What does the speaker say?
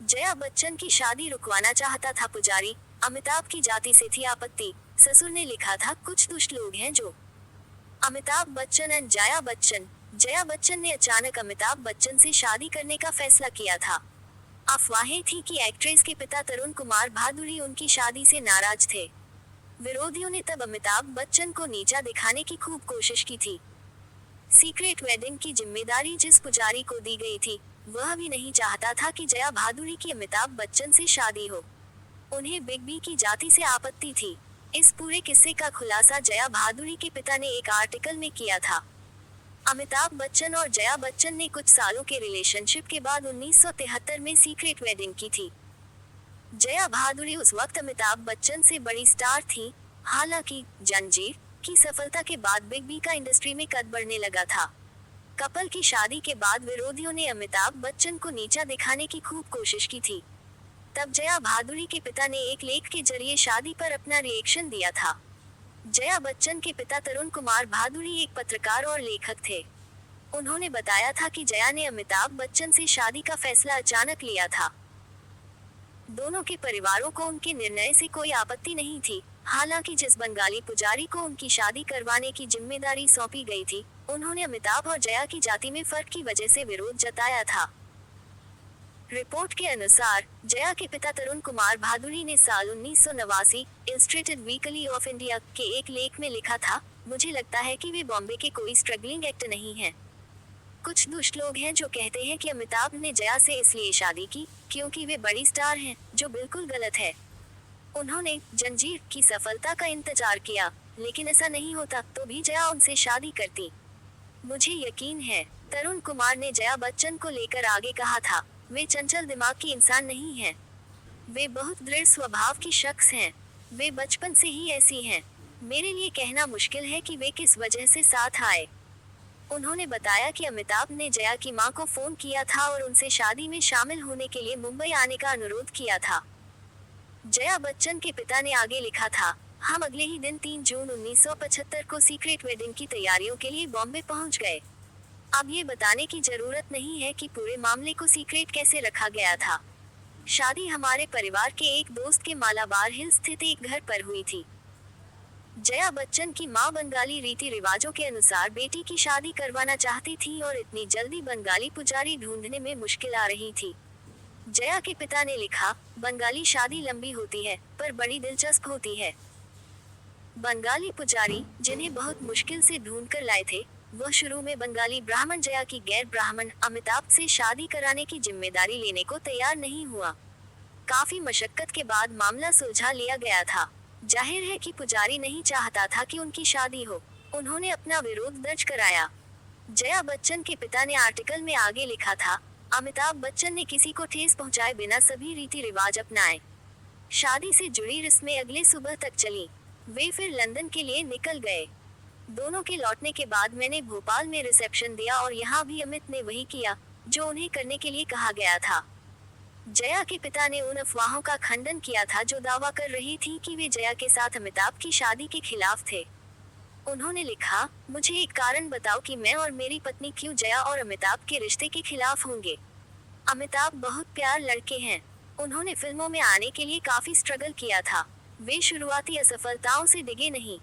जया बच्चन की शादी रुकवाना चाहता था पुजारी, अमिताभ की जाति से थी आपत्ति। ससुर ने लिखा था, कुछ दुष्ट लोग हैं जो। अमिताभ बच्चन एंड जया बच्चन। जया बच्चन ने अचानक अमिताभ बच्चन से शादी करने का फैसला किया था। अफवाहें थी कि एक्ट्रेस के पिता तरुण कुमार भादुड़ी उनकी शादी से नाराज थे। विरोधियों ने तब अमिताभ बच्चन को नीचा दिखाने की खूब कोशिश की थी। सीक्रेट वेडिंग की जिम्मेदारी जिस पुजारी को दी गई थी, वह भी नहीं चाहता था कि जया भादुड़ी की अमिताभ बच्चन से शादी हो। उन्हें बिग बी की जाति से आपत्ति थी। इस पूरे किस्से का खुलासा जया भादुड़ी के पिता ने एक आर्टिकल में किया था। अमिताभ बच्चन और जया बच्चन ने कुछ सालों के रिलेशनशिप के बाद 1973 में सीक्रेट वेडिंग की थी। जया भादुड़ी उस वक्त अमिताभ बच्चन से बड़ी स्टार थी। हालांकि जंजीर की सफलता के बाद बिग बी का इंडस्ट्री में कद बढ़ने लगा था। कपल की शादी के बाद विरोधियों ने अमिताभ बच्चन को नीचा दिखाने की खूब कोशिश की थी। तब जया भादुड़ी के पिता ने एक लेख के जरिए शादी पर अपना रिएक्शन दिया था। जया बच्चन के पिता तरुण कुमार भादुड़ी एक पत्रकार और लेखक थे। उन्होंने बताया था कि जया ने अमिताभ बच्चन से शादी का फैसला अचानक लिया था। दोनों के परिवारों को उनके निर्णय से कोई आपत्ति नहीं थी। हालांकि जिस बंगाली पुजारी को उनकी शादी करवाने की जिम्मेदारी सौंपी गई थी, उन्होंने अमिताभ और जया की जाति में फर्क की वजह से विरोध जताया था। रिपोर्ट के अनुसार, जया के पिता तरुण कुमार भादुड़ी ने साल 1989 इलस्ट्रेटेड वीकली ऑफ इंडिया के एक लेख में लिखा था, मुझे लगता है कि वे बॉम्बे के कोई स्ट्रगलिंग एक्टर नहीं हैं। कुछ दुष्ट लोग हैं जो कहते हैं कि अमिताभ ने जया से इसलिए शादी की क्योंकि वे बड़ी स्टार हैं, जो बिल्कुल गलत है। उन्होंने जंजीर की सफलता का इंतजार किया, लेकिन ऐसा नहीं होता तो भी जया उनसे शादी करती। मुझे यकीन है, तरुण कुमार ने जया बच्चन को लेकर आगे कहा था, वे चंचल दिमाग की इंसान नहीं हैं। वे बहुत दृढ़ स्वभाव की शख्स हैं। वे बचपन से ही ऐसी हैं। मेरे लिए कहना मुश्किल है कि वे किस वजह से साथ आए। उन्होंने बताया कि अमिताभ ने जया की मां को फोन किया था और उनसे शादी में शामिल होने के लिए मुंबई आने का अनुरोध किया था। जया बच्चन के पिता ने आगे लिखा था, हम अगले ही दिन 3 जून 1975 को सीक्रेट वेडिंग की तैयारियों के लिए बॉम्बे पहुंच गए। अब ये बताने की जरूरत नहीं है कि पूरे मामले को सीक्रेट कैसे रखा गया था। शादी हमारे परिवार के एक दोस्त के मालाबार हिल स्थित एक घर पर हुई थी। जया बच्चन की मां बंगाली रीति रिवाजों के अनुसार बेटी की शादी करवाना चाहती थी और इतनी जल्दी बंगाली पुजारी ढूंढने में मुश्किल आ रही थी। जया के पिता ने लिखा, बंगाली शादी लंबी होती है पर बड़ी दिलचस्प होती है। बंगाली पुजारी, जिन्हें बहुत मुश्किल से ढूंढ कर लाए थे, वह शुरू में बंगाली ब्राह्मण जया की गैर ब्राह्मण अमिताभ से शादी कराने की जिम्मेदारी लेने को तैयार नहीं हुआ। काफी मशक्कत के बाद मामला सुलझा लिया गया था। जाहिर है कि पुजारी नहीं चाहता था कि उनकी शादी हो। उन्होंने अपना विरोध दर्ज कराया। जया बच्चन के पिता ने आर्टिकल में आगे लिखा था, अमिताभ बच्चन ने किसी को ठेस पहुंचाए बिना सभी रीति रिवाज अपनाए। शादी से जुड़ी रस्में अगले सुबह तक चली। वे फिर लंदन के लिए निकल गए। दोनों के लौटने के बाद मैंने भोपाल में रिसेप्शन दिया और यहाँ भी अमित ने वही किया जो उन्हें करने के लिए कहा गया था। जया के पिता ने उन अफवाहों का खंडन किया था जो दावा कर रही थी कि वे जया के साथ अमिताभ की शादी के खिलाफ थे। उन्होंने लिखा, मुझे एक कारण बताओ कि मैं और मेरी पत्नी क्यों जया और अमिताभ के रिश्ते के खिलाफ होंगे। अमिताभ बहुत प्यार लड़के हैं। उन्होंने फिल्मों में आने के लिए काफी स्ट्रगल किया था। वे शुरुआती असफलताओं से डिगे नहीं।